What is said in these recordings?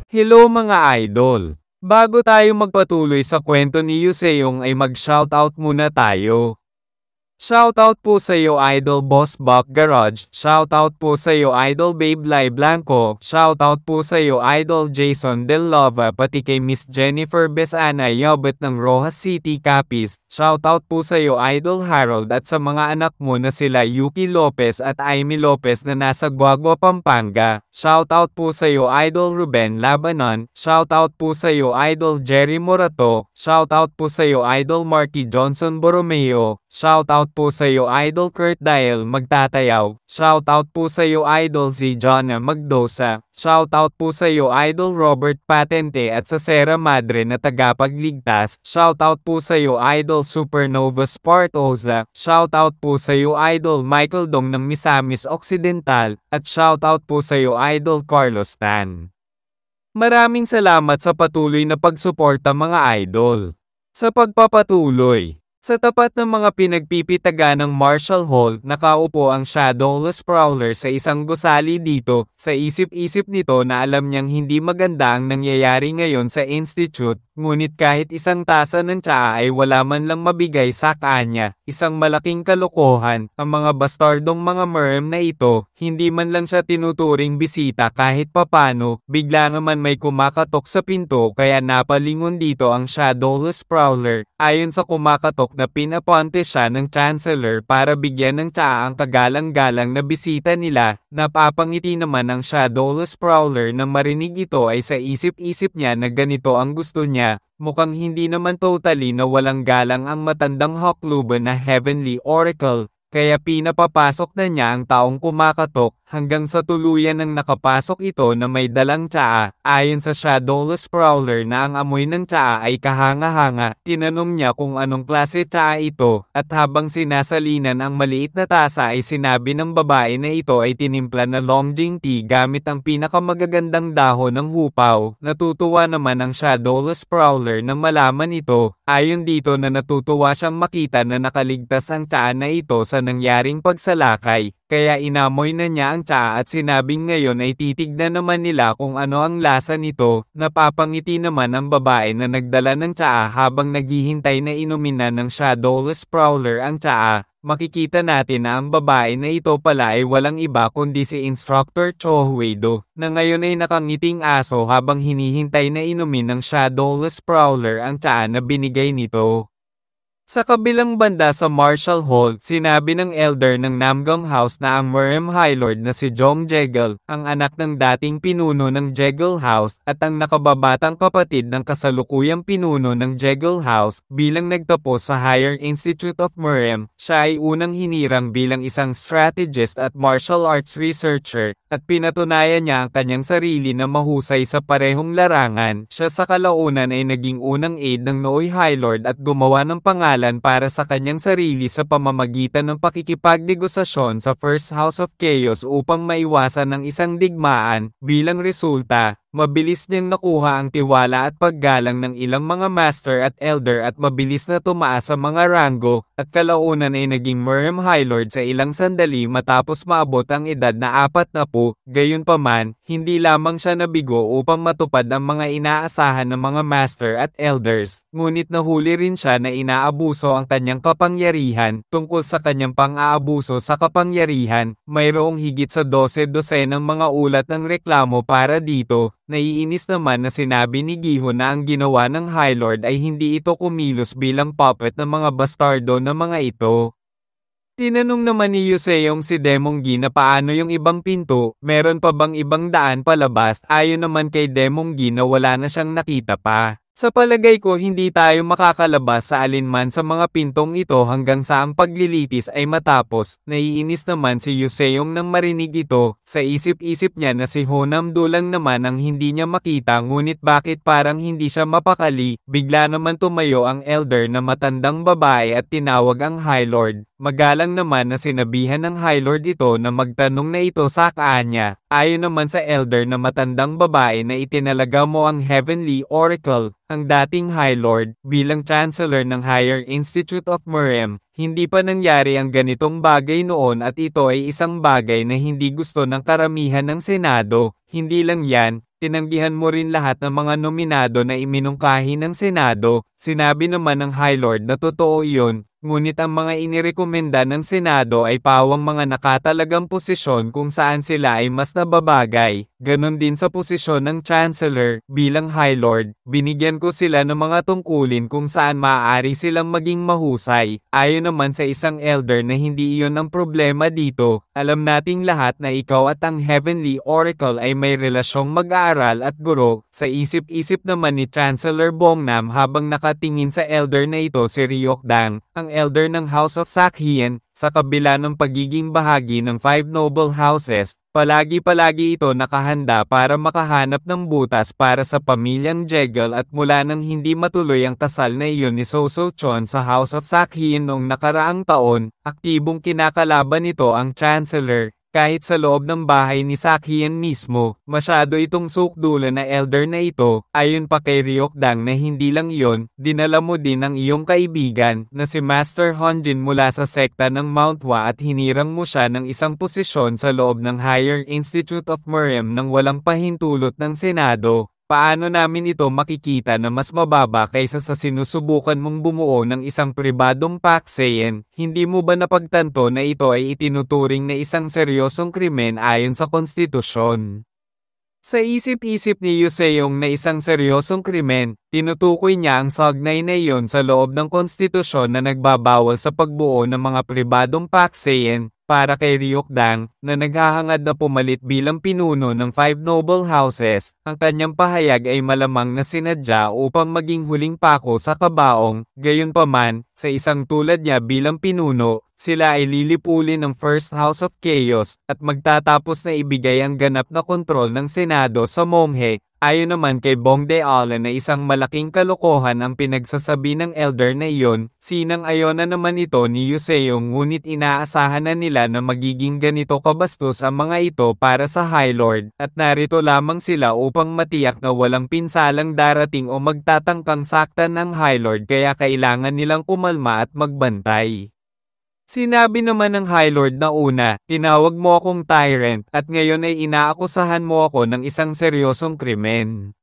Hello mga idol! Bago tayo magpatuloy sa kwento ni Yuseong ay mag-shoutout muna tayo. Shoutout po sa iyo Idol Boss Buck Garage, shoutout po sa iyo Idol Babe Lai Blanco, shoutout po sa iyo Idol Jason Del Lova pati kay Miss Jennifer Besana Yobet ng Rojas City Capiz, shoutout po sa iyo Idol Harold at sa mga anak mo na sila Yuki Lopez at Aimee Lopez na nasa Guagua, Pampanga, shoutout po sa iyo Idol Ruben Labanon, shoutout po sa iyo Idol Jerry Morato, shoutout po sa iyo Idol Marky Johnson Borromeo, shoutout po sa iyo Idol Kurt Dial Magtatayaw, shoutout po sa iyo Idol Z. Jonna Magdosa, shoutout po sa iyo Idol Robert Patente at sa Sierra Madre na tagapagligtas, shoutout po sa iyo Idol Supernova Spartoza, shoutout po sa iyo Idol Michael Dong ng Misamis Occidental, at shoutout po sa iyo Idol Carlos Tan. Maraming salamat sa patuloy na pagsuporta mga idol. Sa pagpapatuloy, sa tapat ng mga pinagpipitaga ng Marshall Hall, nakaupo ang Shadowless Prowler sa isang gusali dito. Sa isip-isip nito na alam niyang hindi maganda ang nangyayari ngayon sa Institute, ngunit kahit isang tasa ng tsaa ay wala man lang mabigay sa kanya. Isang malaking kalokohan, ang mga bastardong mga merm na ito, hindi man lang siya tinuturing bisita kahit papano. Bigla naman may kumakatok sa pinto kaya napalingon dito ang Shadowless Prowler. Ayon sa kumakatok na pinaponte siya ng Chancellor para bigyan ng tsaa ang kagalang-galang na bisita nila. Napapangiti naman ang Shadowless Prowler nang marinig ito ay sa isip-isip niya na ganito ang gusto niya. Mukhang hindi naman totally na walang galang ang matandang Hawkluban na Heavenly Oracle, kaya pinapapasok na niya ang taong kumakatok, hanggang sa tuluyan ng nakapasok ito na may dalang tsaa. Ayon sa Shadowless Prowler na ang amoy ng tsaa ay kahanga-hanga, tinanong niya kung anong klase tsaa ito, at habang sinasalinan ang maliit na tasa ay sinabi ng babae na ito ay tinimpla na Longjing tea gamit ang pinakamagagandang dahon ng hupaw. Natutuwa naman ang Shadowless Prowler na malaman ito. Ayon dito na natutuwa siyang makita na nakaligtas ang tsaa na ito sa nangyaring pagsalakay, kaya inamoy na niya ang tsaa at sinabing ngayon ay titignan naman nila kung ano ang lasa nito. Napapangiti naman ang babae na nagdala ng tsaa habang naghihintay na inumin na ng Shadowless Prowler ang tsaa. Makikita natin na ang babae na ito pala ay walang iba kundi si Instructor Cho Huedo, na ngayon ay nakangiting aso habang hinihintay na inumin ng Shadowless Prowler ang tsaa na binigay nito. Sa kabilang banda sa Marshall Hall, sinabi ng elder ng Namgang House na ang Merem High Lord na si Jong Jegal, ang anak ng dating pinuno ng Jegal House, at ang nakababatang kapatid ng kasalukuyang pinuno ng Jegal House, bilang nagtapos sa Higher Institute of Merem. Siya ay unang hinirang bilang isang strategist at martial arts researcher, at pinatunayan niya ang kanyang sarili na mahusay sa parehong larangan. Siya sa kalaunan ay naging unang aide ng Nooy High Lord at gumawa ng pangalan para sa kanyang sarili sa pamamagitan ng pakikipagnegosasyon sa First House of Chaos upang maiwasan ng isang digmaan. Bilang resulta, mabilis niyang nakuha ang tiwala at paggalang ng ilang mga master at elder at mabilis na tumaas sa mga ranggo, at kalaunan ay naging Merem High Lord sa ilang sandali matapos maabot ang edad na 40. Gayunpaman, hindi lamang siya nabigo upang matupad ang mga inaasahan ng mga master at elders, ngunit nahuli rin siya na inaabuso ang kanyang kapangyarihan. Tungkol sa kanyang pang-aabuso sa kapangyarihan, mayroong higit sa 12 ng mga ulat ng reklamo para dito. Naiinis naman na sinabi ni Giho na ang ginawa ng High Lord ay hindi ito kumilos bilang puppet ng mga bastardo na mga ito. Tinanong naman ni Yuseong si Demong Gi na paano yung ibang pinto, meron pa bang ibang daan palabas? Ayon naman kay Demong Gi na wala na siyang nakita pa. Sa palagay ko hindi tayo makakalabas sa alinman sa mga pintong ito hanggang sa ang paglilitis ay matapos. Naiinis naman si Yuseong nang marinig ito. Sa isip-isip niya na si Honamdo lang naman ang hindi niya makita, ngunit bakit parang hindi siya mapakali. Bigla naman tumayo ang elder na matandang babae at tinawag ang High Lord. Magalang naman na sinabihan ng High Lord ito na magtanong na ito sa kanya. Ayon naman sa elder na matandang babae na itinalaga mo ang Heavenly Oracle, ang dating High Lord, bilang Chancellor ng Higher Institute of Merem. Hindi pa nangyari ang ganitong bagay noon at ito ay isang bagay na hindi gusto ng karamihan ng Senado. Hindi lang yan, tinanggihan mo rin lahat ng mga nominado na iminungkahi ng Senado. Sinabi naman ng High Lord na totoo iyon, ngunit ang mga inirekomenda ng Senado ay pawang mga nakatalagang posisyon kung saan sila ay mas nababagay. Ganon din sa posisyon ng Chancellor. Bilang High Lord, binigyan ko sila ng mga tungkulin kung saan maaari silang maging mahusay. Ayon naman sa isang elder na hindi iyon ang problema dito. Alam nating lahat na ikaw at ang Heavenly Oracle ay may relasyong mag-aaral at guro. Sa isip-isip naman ni Chancellor Bongnam habang nakatingin sa elder na ito si Ryokdang, ang elder ng House of Sakhien, sa kabila ng pagiging bahagi ng Five Noble Houses, palagi-palagi ito nakahanda para makahanap ng butas para sa pamilyang Jegal at mula nang hindi matuloy ang kasal na iyon ni Sosochon sa House of Sakhien noong nakaraang taon, aktibong kinakalaban nito ang Chancellor. Kahit sa loob ng bahay ni Sakhien mismo, masyado itong sukdulan na elder na ito. Ayon pa kay Ryokdang na hindi lang iyon, dinala mo din ang iyong kaibigan na si Master Honjin mula sa sekta ng Mount Hua at hinirang mo siya ng isang posisyon sa loob ng Higher Institute of Miriam nang walang pahintulot ng Senado. Paano namin ito makikita na mas mababa kaysa sa sinusubukan mong bumuo ng isang pribadong pakseyen? Hindi mo ba napagtanto na ito ay itinuturing na isang seryosong krimen ayon sa konstitusyon? Sa isip-isip ni Yuseong na isang seryosong krimen, tinutukoy niya ang sagnay na iyon sa loob ng konstitusyon na nagbabawal sa pagbuo ng mga pribadong pakseyen. Para kay Ryokdang, na naghahangad na pumalit bilang pinuno ng Five Noble Houses, ang kanyang pahayag ay malamang na sinadya upang maging huling pako sa kabaong. Gayunpaman, sa isang tulad niya bilang pinuno, sila ay lilipulin ng First House of Chaos, at magtatapos na ibigay ang ganap na kontrol ng Senado sa monghe. Ayon naman kay Bongde-Allen na isang malaking kalokohan ang pinagsasabi ng elder na iyon, sinang-ayon na naman ito ni Yuseong ngunit inaasahan na nila na magiging ganito kabastos ang mga ito para sa High Lord, at narito lamang sila upang matiyak na walang pinsalang darating o magtatangkang saktan ng High Lord kaya kailangan nilang kumalma at magbantay. Sinabi naman ng High Lord na una, tinawag mo akong tyrant at ngayon ay inaakusahan mo ako ng isang seryosong krimen.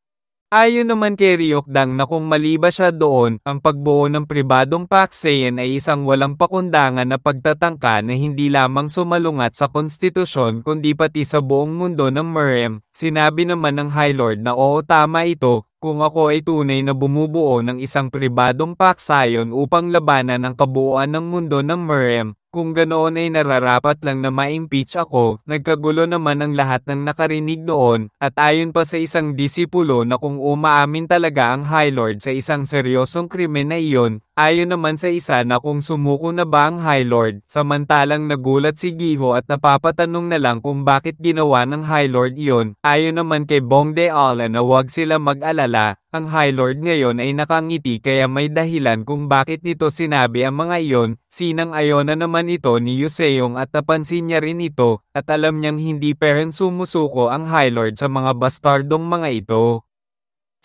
Ayon naman kay Ryokdang na kung mali ba siya doon, ang pagbuo ng pribadong pakseyen ay isang walang pakundangan na pagtatangka na hindi lamang sumalungat sa konstitusyon kundi pati sa buong mundo ng Miriam. Sinabi naman ng High Lord na oo tama ito, kung ako ay tunay na bumubuo ng isang pribadong paksayon upang labanan ang kabuuan ng mundo ng Miriam, kung ganoon ay nararapat lang na ma-impeach ako. Nagkagulo naman ang lahat ng nakarinig noon, at ayon pa sa isang disipulo na kung umaamin talaga ang High Lord sa isang seryosong krimen na iyon, ayon naman sa isa na kung sumuko na ba ang High Lord, samantalang nagulat si Giho at napapatanong na lang kung bakit ginawa ng High Lord iyon. Ayon naman kay Bongde-Allen na huwag sila mag-alala, ang High Lord ngayon ay nakangiti kaya may dahilan kung bakit nito sinabi ang mga iyon. Sinang-ayon na naman ito ni Yuseong at napansin niya rin ito, at alam niyang hindi peren sumusuko ang High Lord sa mga bastardong mga ito.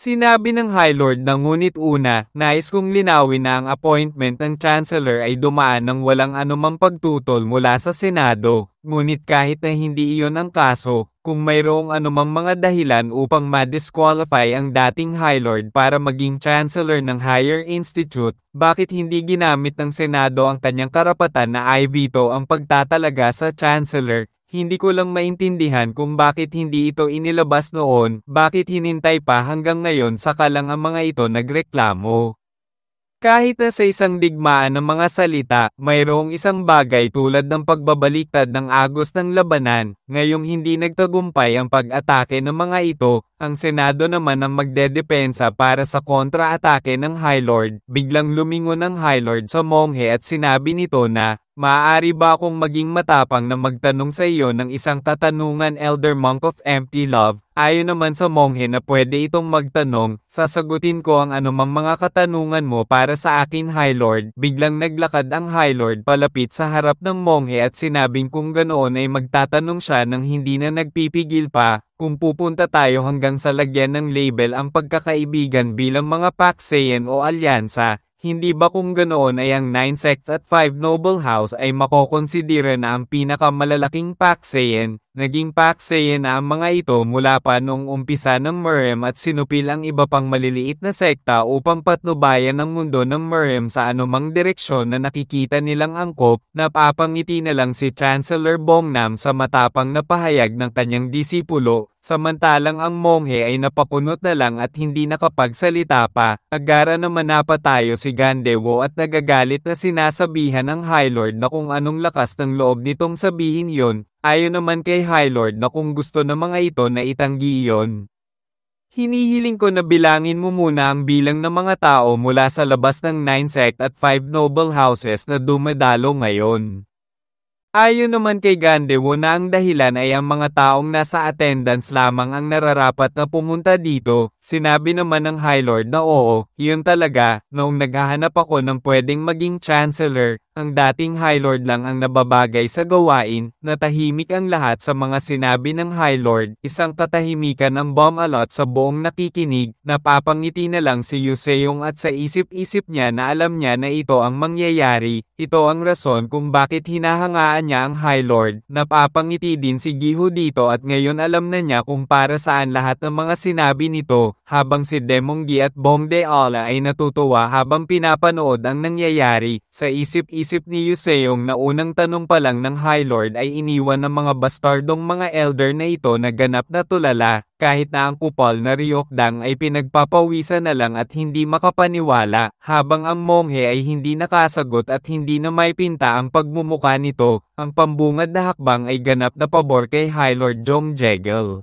Sinabi ng High Lord na ngunit una, nais kong linawin na ang appointment ng Chancellor ay dumaan ng walang anumang pagtutol mula sa Senado, ngunit kahit na hindi iyon ang kaso, kung mayroong anumang mga dahilan upang ma-disqualify ang dating High Lord para maging Chancellor ng Higher Institute, bakit hindi ginamit ng Senado ang kanyang karapatan na i-veto ang pagtatalaga sa Chancellor? Hindi ko lang maintindihan kung bakit hindi ito inilabas noon, bakit hinintay pa hanggang ngayon saka lang ang mga ito nagreklamo. Kahit na sa isang digmaan ng mga salita, mayroong isang bagay tulad ng pagbabaliktad ng agos ng labanan, ngayong hindi nagtagumpay ang pag-atake ng mga ito, ang Senado naman ang magdedepensa para sa kontra-atake ng High Lord. Biglang lumingon ang High Lord sa monghe at sinabi nito na, maaari ba akong maging matapang na magtanong sa iyo ng isang katanungan, Elder Monk of Empty Love? Ayon naman sa monghe na pwede itong magtanong, sasagutin ko ang anumang mga katanungan mo para sa akin, High Lord. Biglang naglakad ang High Lord palapit sa harap ng monghe at sinabing kung ganoon ay magtatanong siya nang hindi na nagpipigil pa, kung pupunta tayo hanggang sa lagyan ng label ang pagkakaibigan bilang mga pakseyen o alyansa. Hindi ba kung ganoon ay ang 9 sects at 5 noble house ay makokonsidera na ang pinakamalalaking pakseyen? Naging paksaya na ang mga ito mula pa noong umpisa ng Meruem at sinupil ang iba pang maliliit na sekta upang patnubayan ang mundo ng Meruem sa anumang direksyon na nakikita nilang angkop. Napapangiti na lang si Chancellor Bongnam sa matapang na pahayag ng kanyang disipulo, samantalang ang monghe ay napakunot na lang at hindi nakapagsalita pa. Agara naman napatayo si Gandewo at nagagalit na sinasabihan ng High Lord na kung anong lakas ng loob nitong sabihin yon. Ayon naman kay High Lord na kung gusto ng mga ito na itanggi iyon. Hinihiling ko na bilangin mo muna ang bilang ng mga tao mula sa labas ng 9 sect at 5 noble houses na dumadalo ngayon. Ayon naman kay Gandewo na ang dahilan ay ang mga taong nasa attendance lamang ang nararapat na pumunta dito. Sinabi naman ng High Lord na oo, yun talaga, noong naghahanap ako ng pwedeng maging Chancellor, ang dating High Lord lang ang nababagay sa gawain. Natahimik ang lahat sa mga sinabi ng High Lord, isang katahimikan ang bumalot sa buong nakikinig. Napapangiti na lang si Yuseong at sa isip-isip niya na alam niya na ito ang mangyayari. Ito ang rason kung bakit hinahangaan niya ang High Lord. Napapangiti din si Giho dito at ngayon alam na niya kung para saan lahat ng mga sinabi nito, habang si Demonggi at Bongdeala ay natutuwa habang pinapanood ang nangyayari. Sa isip-isip ni Yuseong na unang tanong pa lang ng High Lord ay iniwan ng mga bastardong mga elder na ito na ganap na tulala. Kahit na ang kupal na Ryukdang ay pinagpapawisan na lang at hindi makapaniwala, habang ang monghe ay hindi nakasagot at hindi na maipinta ang pagmumuka nito, ang pambungad na hakbang ay ganap na pabor kay High Lord Jongjegel.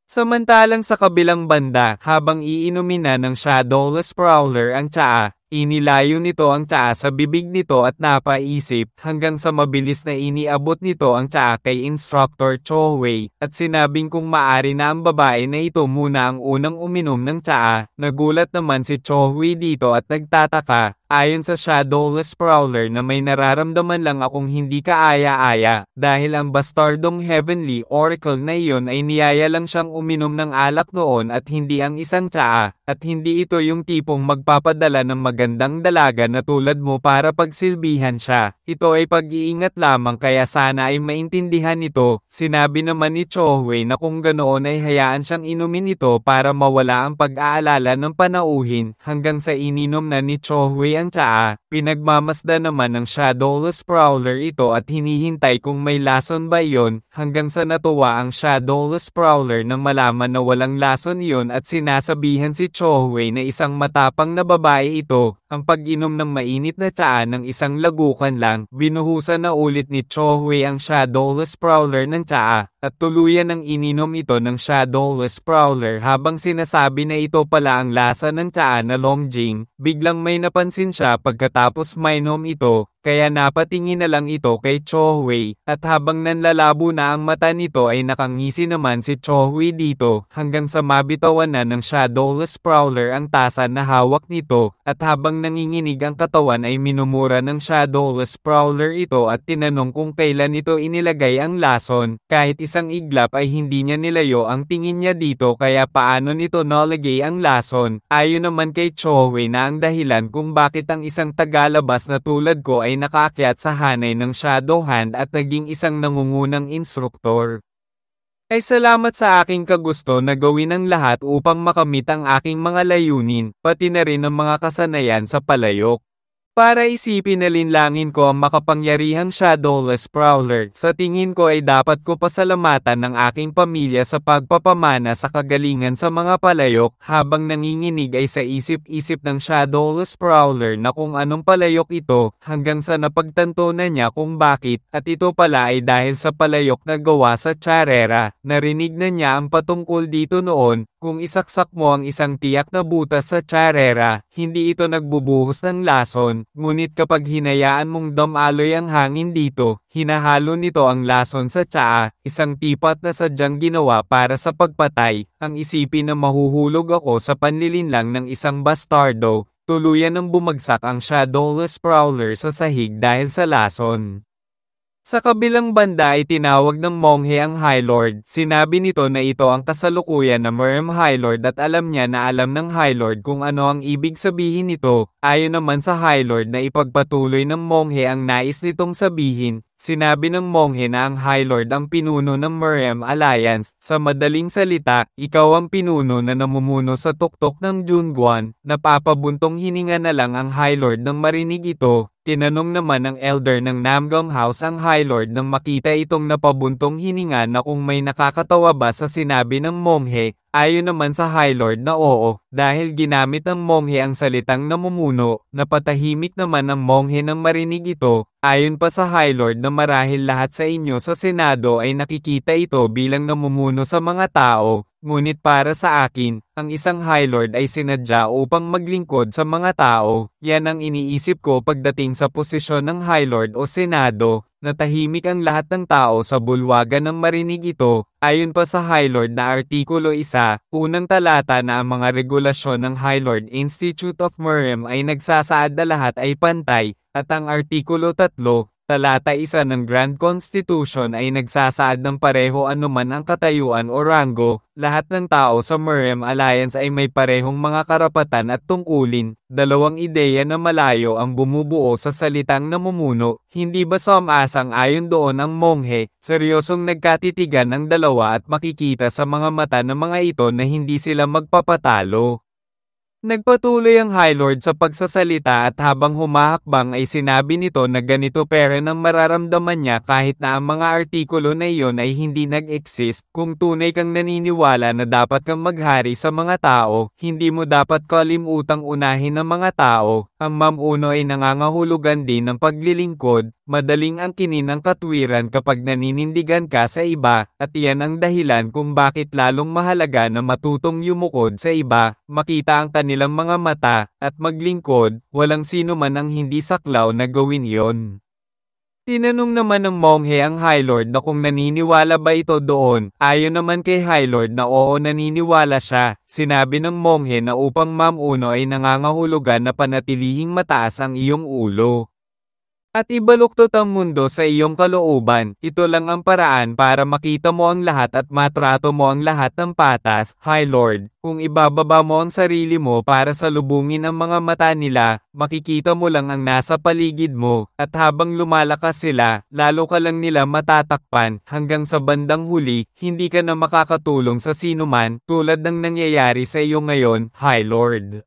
Samantalang sa kabilang banda, habang iinumin na ng Shadowless Prowler ang tsaa, inilayo nito ang tsaa sa bibig nito at napaisip hanggang sa mabilis na iniabot nito ang tsaa kay Instructor Chohui at sinabing kung maari na ang babae na ito muna ang unang uminom ng tsaa. Nagulat naman si Chohui dito at nagtataka. Ayon sa Shadowless Prowler na may nararamdaman lang akong hindi kaaya-aya dahil ang bastardong Heavenly Oracle na iyon ay niyaya lang siyang uminom ng alak noon at hindi ang isang tsaa, at hindi ito yung tipong magpapadala ng magandang dalaga na tulad mo para pagsilbihan siya. Ito ay pag-iingat lamang kaya sana ay maintindihan ito. Sinabi naman ni Chohui na kung ganoon ay hayaan siyang inumin ito para mawala ang pag-aalala ng panauhin hanggang sa ininom na ni Chohui ang tsaa. Pinagmamasda naman ng Shadowless Prowler ito at hinihintay kung may lason ba iyon hanggang sa natuwa ang Shadowless Prowler nang malaman na walang lason iyon at sinasabihan si Chohui na isang matapang na babae ito. Ang pag-inom ng mainit na tsaa ng isang lagukan lang, binuhusan na ulit ni Chohui ang Shadowless Prowler ng tsaa, at tuluyan ng ininom ito ng Shadowless Prowler habang sinasabi na ito pala ang lasa ng tsaa na Longjing. Biglang may napansin siya pagkatapos mainom ito, kaya napatingin na lang ito kay Chohui, at habang nanlalabo na ang mata nito ay nakangisi naman si Chohui dito, hanggang sa mabitawan na ng Shadowless Prowler ang tasa na hawak nito, at habang nanginginig ang katawan ay minumura ng Shadowless Prowler ito at tinanong kung kailan ito inilagay ang lason. Kahit isang iglap ay hindi niya nilayo ang tingin niya dito kaya paano nito nalagay ang lason. Ayon naman kay Chohui na ang dahilan kung bakit ang isang tagalabas na tulad ko ay nakaakyat sa hanay ng Shadow Hand at naging isang nangungunang instruktor, ay salamat sa aking kagusto na gawin ang lahat upang makamit ang aking mga layunin, pati na rin ang mga kasanayan sa palayok. Para isipin na linlangin ko ang makapangyarihang Shadowless Prowler, sa tingin ko ay dapat ko pasalamatan ng aking pamilya sa pagpapamana sa kagalingan sa mga palayok. Habang nanginginig ay sa isip-isip ng Shadowless Prowler na kung anong palayok ito, hanggang sa napagtanto na niya kung bakit, at ito pala ay dahil sa palayok na gawa sa tsarera. Narinig na niya ang patungkol dito noon. Kung isaksak mo ang isang tiyak na butas sa tsarera, hindi ito nagbubuhos ng lason, ngunit kapag hinayaan mong dumaloy ang hangin dito, hinahalo nito ang lason sa tsaa, isang tipat na sadyang ginawa para sa pagpatay. Ang isipin na mahuhulog ako sa panlilinlang ng isang bastardo, tuluyan ng bumagsak ang Shadowless Prowler sa sahig dahil sa lason. Sa kabilang banda ay tinawag ng monghe ang High Lord. Sinabi nito na ito ang kasalukuyan na Meruem High Lord at alam niya na alam ng High Lord kung ano ang ibig sabihin nito. Ayon naman sa High Lord na ipagpatuloy ng monghe ang nais nitong sabihin, Sinabi ng monghe na ang High Lord ang pinuno ng Merem Alliance. Sa madaling salita, ikaw ang pinuno na namumuno sa tuktok ng Junguan. Napapabuntong hininga na lang ang High Lord nang marinig ito. Tinanong naman ng elder ng Namgong House ang High Lord nang makita itong napabuntong hininga na kung may nakakatawa ba sa sinabi ng monghe. Ayon naman sa High Lord na oo, dahil ginamit ng monghe ang salitang namumuno. Napatahimik naman ang monghe nang marinig ito. Ayon pa sa High Lord na marahil lahat sa inyo sa Senado ay nakikita ito bilang namumuno sa mga tao. Ngunit para sa akin, ang isang High Lord ay sinadya upang maglingkod sa mga tao. Yan ang iniisip ko pagdating sa posisyon ng High Lord o Senado. Natahimik ang lahat ng tao sa bulwagan nang marinig ito. Ayon pa sa High Lord na Artikulo 1, unang talata na ang mga regulasyon ng High Lord Institute of Merem ay nagsasaad na lahat ay pantay, at ang Artikulo 3, Talata 1 ng Grand Constitution ay nagsasaad ng pareho anuman ang katayuan o ranggo. Lahat ng tao sa Merem Alliance ay may parehong mga karapatan at tungkulin. Dalawang ideya na malayo ang bumubuo sa salitang namumuno. Hindi ba sumasang ayon doon ang monghe? Seryosong nagkatitigan ang dalawa at makikita sa mga mata ng mga ito na hindi sila magpapatalo. Nagpatuloy ang High Lord sa pagsasalita at habang humahakbang ay sinabi nito na ganito pero nang mararamdaman niya kahit na ang mga artikulo na iyon ay hindi nag-exist. Kung tunay kang naniniwala na dapat kang maghari sa mga tao, hindi mo dapat kalimutang unahin ng mga tao. Ang mamuno ay nangangahulugan din ng paglilingkod. Madaling angkinin ang katwiran kapag naninindigan ka sa iba, at iyan ang dahilan kung bakit lalong mahalaga na matutong yumukod sa iba, makita ang kanilang mga mata, at maglingkod. Walang sino man ang hindi saklaw na gawin yon. Tinanong naman ng monghe ang High Lord na kung naniniwala ba ito doon. Ayon naman kay High Lord na oo, naniniwala siya. Sinabi ng monghe na upang mamuno ay nangangahulugan na panatilihing mataas ang iyong ulo. At ibaluktot ang mundo sa iyong kalooban. Ito lang ang paraan para makita mo ang lahat at matrato mo ang lahat ng patas, High Lord. Kung ibababa mo ang sarili mo para salubungin ang mga mata nila, makikita mo lang ang nasa paligid mo, at habang lumalakas sila, lalo ka lang nila matatakpan, hanggang sa bandang huli, hindi ka na makakatulong sa sinuman, tulad ng nangyayari sa iyo ngayon, High Lord.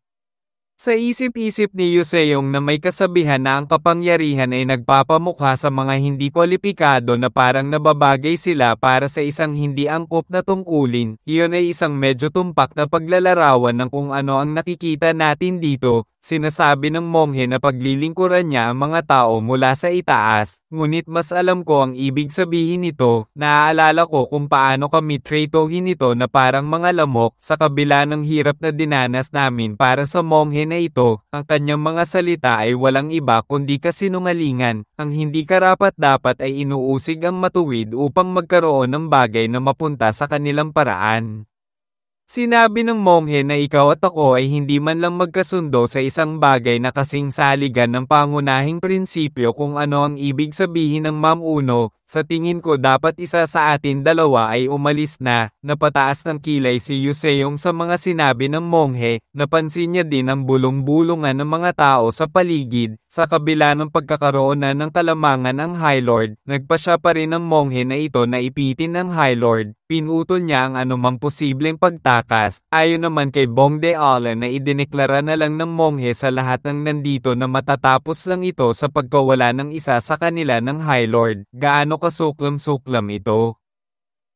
Sa isip-isip ni Yuseong na may kasabihan na ang kapangyarihan ay nagpapamukha sa mga hindi kwalipikado na parang nababagay sila para sa isang hindi angkop na tungkulin, iyon ay isang medyo tumpak na paglalarawan ng kung ano ang nakikita natin dito. Sinasabi ng monghe na paglilingkuran niya ang mga tao mula sa itaas, ngunit mas alam ko ang ibig sabihin nito. Naaalala ko kung paano kami tratohin ito na parang mga lamok sa kabila ng hirap na dinanas namin para sa monghe na ito. Ang kanyang mga salita ay walang iba kundi kasinungalingan. Ang hindi karapat-dapat ay inuusig ang matuwid upang magkaroon ng bagay na mapunta sa kanilang paraan. Sinabi ng monghe na ikaw at ako ay hindi man lang magkasundo sa isang bagay na kasing saligan ng pangunahing prinsipyo kung ano ang ibig sabihin ng mamuno. Sa tingin ko dapat isa sa atin dalawa ay umalis na. Napataas ng kilay si Yuseong sa mga sinabi ng monghe. Napansin niya din ang bulong-bulungan ng mga tao sa paligid. Sa kabila ng pagkakaroon na ng kalamangan ng High Lord, nagpasya pa rin ng monghe na ito na ipitin ng High Lord. Pinutol niya ang anumang posibleng pagtakas. Ayon naman kay Bong De Allen na idineklara na lang ng monghe sa lahat ng nandito na matatapos lang ito sa pagkawala ng isa sa kanila ng High Lord. Gaano kasuklam-suklam ito?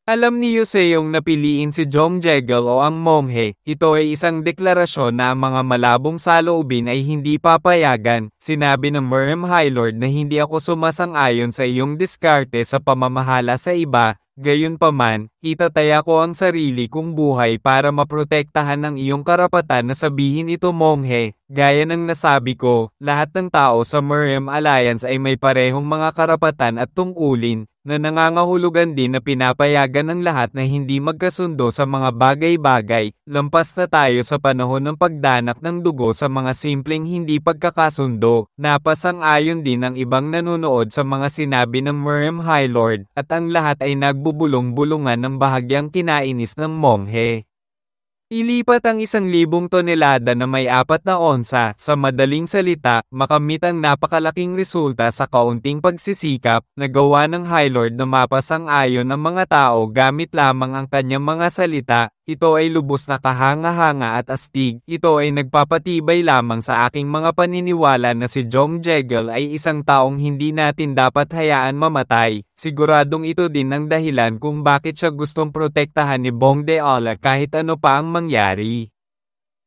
Alam ni Yuseong na piliin si Jongjaegal o ang monghe. Ito ay isang deklarasyon na ang mga malabong saloobin ay hindi papayagan. Sinabi ng Merem High Lord na hindi ako sumasang-ayon sa iyong diskarte sa pamamahala sa iba. Gayunpaman, itataya ko ang sarili kong buhay para maprotektahan ang iyong karapatan na sabihin ito monghe. Gaya ng nasabi ko, lahat ng tao sa Merem Alliance ay may parehong mga karapatan at tungkulin, na nangangahulugan din na pinapayagan ng lahat na hindi magkasundo sa mga bagay-bagay. Lampas na tayo sa panahon ng pagdanak ng dugo sa mga simpleng hindi pagkakasundo. Napasang-ayon din ang ibang nanonood sa mga sinabi ng Merem High Lord, at ang lahat ay nagbubulong-bulungan ng bahagyang kinainis ng monghe. Ilipat ang 1,000 tonelada na may 4 na onsa, sa madaling salita, makamit ang napakalaking resulta sa kaunting pagsisikap, nagawa ng High Lord na mapasang-ayon ng mga tao gamit lamang ang kanyang mga salita. Ito ay lubos na kahanga-hanga at astig. Ito ay nagpapatibay lamang sa aking mga paniniwala na si Jom Jegel ay isang taong hindi natin dapat hayaan mamatay. Siguradong ito din ang dahilan kung bakit siya gustong protektahan ni Bong Deola kahit ano pa ang mangyari.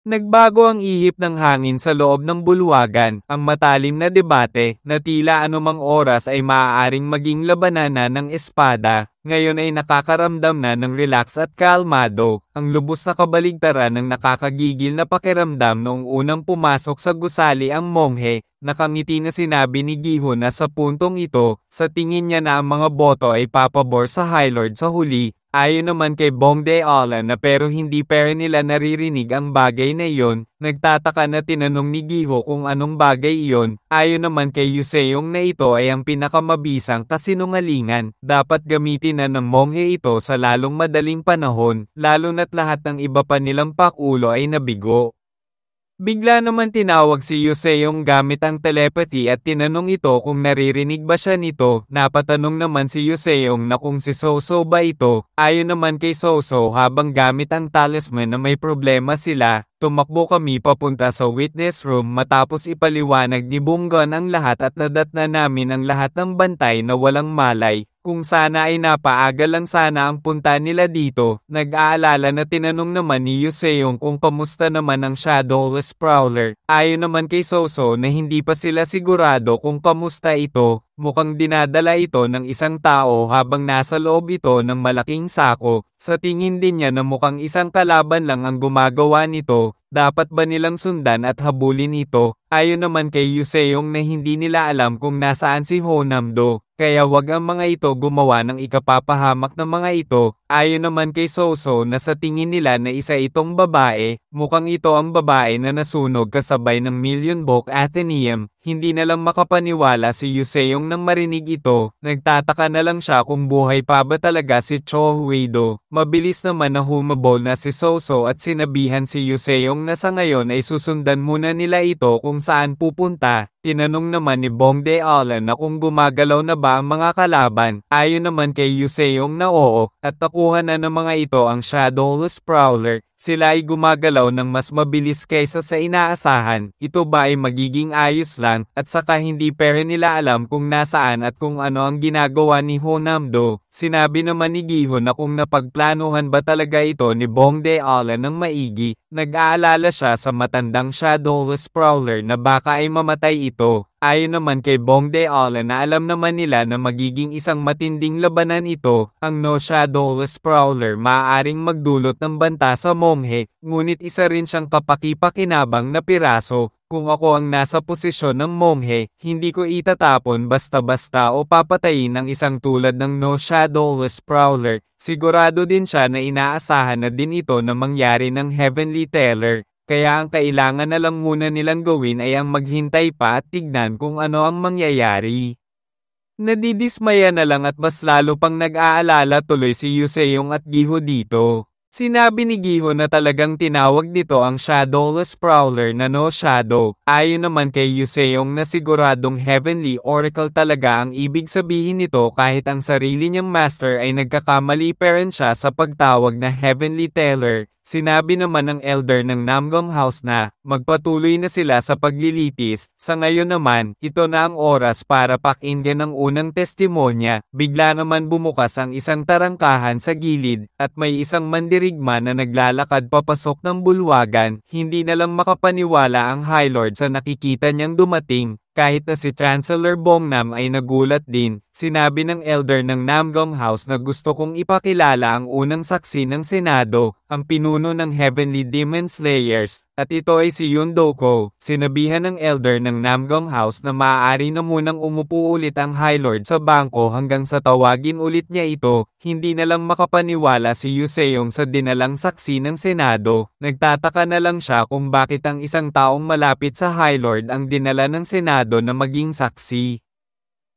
Nagbago ang ihip ng hangin sa loob ng bulwagan, ang matalim na debate, na tila anumang oras ay maaaring maging labanan na ng espada, ngayon ay nakakaramdam na ng relax at kalmado, ang lubos na kabaligtaran ng nakakagigil na pakiramdam noong unang pumasok sa gusali ang monghe. Nakangiti na sinabi ni Giho na sa puntong ito, sa tingin niya na ang mga boto ay papabor sa High Lord sa huli. Ayon naman kay Bong Deola na pero hindi pa nila naririnig ang bagay na iyon, nagtataka na tinanong ni Giho kung anong bagay iyon. Ayon naman kay Yuseong na ito ay ang pinakamabisang kasinungalingan, dapat gamitin na ng monghe ito sa lalong madaling panahon, lalo na't lahat ng iba pa nilang pakulo ay nabigo. Bigla naman tinawag si Yuseong gamit ang telepathy at tinanong ito kung naririnig ba siya nito. Napatanong naman si Yuseong na kung si Soso ba ito. Ayon naman kay Soso habang gamit ang talisman na may problema sila, tumakbo kami papunta sa witness room matapos ipaliwanag ni Bunggon ang lahat at nadatna namin ang lahat ng bantay na walang malay. Kung sana ay napaaga lang sana ang punta nila dito. Nag-aalala na tinanong naman ni Yuseong kung kamusta naman ang Shadowless Prowler. Ayon naman kay Soso na hindi pa sila sigurado kung kamusta ito. Mukhang dinadala ito ng isang tao habang nasa loob ito ng malaking sako. Sa tingin din niya na mukhang isang kalaban lang ang gumagawa nito. Dapat ba nilang sundan at habulin ito? Ayon naman kay Yuseong na hindi nila alam kung nasaan si Honamdo. Kaya wag ang mga ito gumawa ng ikapapahamak ng mga ito. Ayon naman kay Soso na sa tingin nila na isa itong babae, mukhang ito ang babae na nasunog kasabay ng Million Book Athenaeum. Hindi na lang makapaniwala si Yuseong nang marinig ito, nagtataka na lang siya kung buhay pa ba talaga si Cho Huido. Mabilis naman na humabol na si Soso at sinabihan si Yuseong na sa ngayon ay susundan muna nila ito kung saan pupunta. Tinanong naman ni Bong Deola na kung gumagalaw na ba ang mga kalaban. Ayon naman kay Yuseong na oo, at nakuha na ng mga ito ang Shadowless Prowler. Sila ay gumagalaw ng mas mabilis kaysa sa inaasahan. Ito ba ay magiging ayos lang, at saka hindi nila alam kung nasaan at kung ano ang ginagawa ni Honamdo. Sinabi naman ni Giho na kung napagplanuhan ba talaga ito ni Bong Deola ng maigi. Nag-aalala siya sa matandang Shadowless Prowler na baka ay mamatay ito. Ayon naman kay Bong Deola na alam naman nila na magiging isang matinding labanan ito, ang No Shadowless Prowler maaaring magdulot ng banta sa monghe, ngunit isa rin siyang kapaki-pakinabang na piraso. Kung ako ang nasa posisyon ng monghe, hindi ko itatapon basta-basta o papatayin ang isang tulad ng No Shadowless Prowler. Sigurado din siya na inaasahan na din ito na mangyari ng Heavenly Teller. Kaya ang kailangan na lang muna nilang gawin ay ang maghintay pa at tignan kung ano ang mangyayari. Nadidismaya na lang at mas lalo pang nag-aalala tuloy si Yuseong at Giho dito. Sinabi ni Giho na talagang tinawag nito ang Shadowless Prowler na No Shadow. Ayon naman kay Yuseong na siguradong Heavenly Oracle talaga ang ibig sabihin nito kahit ang sarili niyang master ay nagkakamali pa rin siya sa pagtawag na Heavenly Teller. Sinabi naman ng elder ng Namgong House na magpatuloy na sila sa paglilitis. Sa ngayon naman, ito na ang oras para pakinggan ang unang testimonya. Bigla naman bumukas ang isang tarangkahan sa gilid at may isang mandirigma na naglalakad papasok ng bulwagan. Hindi na lang makapaniwala ang High Lord sa nakikita niyang dumating. Kahit na si Chancellor Bongnam ay nagulat din, sinabi ng elder ng Namgong House na gusto kong ipakilala ang unang saksi ng Senado, ang pinuno ng Heavenly Demon Slayers, at ito ay si Yun Doko. Sinabihan ng elder ng Namgong House na maaari na munang umupo ulit ang High Lord sa bangko hanggang sa tawagin ulit niya ito. Hindi na lang makapaniwala si Yuseong sa dinalang saksi ng Senado. Nagtataka na lang siya kung bakit ang isang taong malapit sa High Lord ang dinala ng Senado na maging saksi.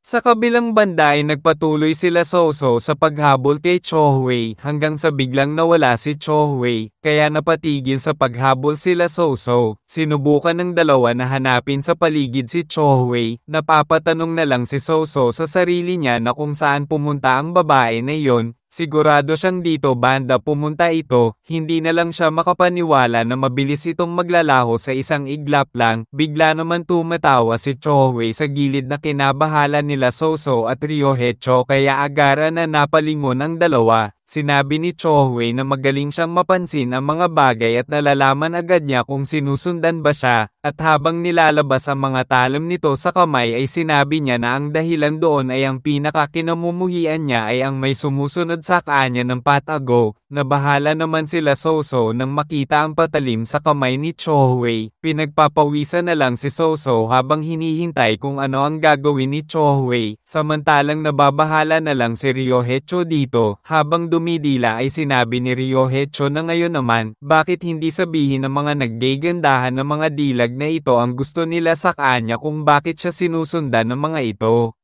Sa kabilang banda ay nagpatuloy sila Soso sa paghabol kay Chohwei hanggang sa biglang nawala si Chohwei, kaya napatigil sa paghabol sila Soso. Sinubukan ng dalawa na hanapin sa paligid si Chohwei, napapatanong na lang si Soso sa sarili niya na kung saan pumunta ang babae na iyon. Sigurado siyang dito banda pumunta ito, hindi na lang siya makapaniwala na mabilis itong maglalaho sa isang iglap lang. Bigla naman tumatawa si Chohwei sa gilid na kinabahala nila Soso at Ryohecho kaya agara na napalingon ang dalawa. Sinabi ni Chohwei na magaling siyang mapansin ang mga bagay at nalalaman agad niya kung sinusundan ba siya, at habang nilalabas ang mga talam nito sa kamay ay sinabi niya na ang dahilan doon ay ang pinakakinamumuhian niya ay ang may sumusunod sa kanya ng patago. Nabahala naman sila Soso nang makita ang patalim sa kamay ni Chohwei. Pinagpapawisan na lang si Soso habang hinihintay kung ano ang gagawin ni Chohwei, samantalang nababahala na lang si Ryohecho dito. Habang dumidila ay sinabi ni Ryohecho na ngayon naman, bakit hindi sabihin ng mga naggegandahan ng mga dilag na ito ang gusto nila sa kanya kung bakit siya sinusundan ng mga ito.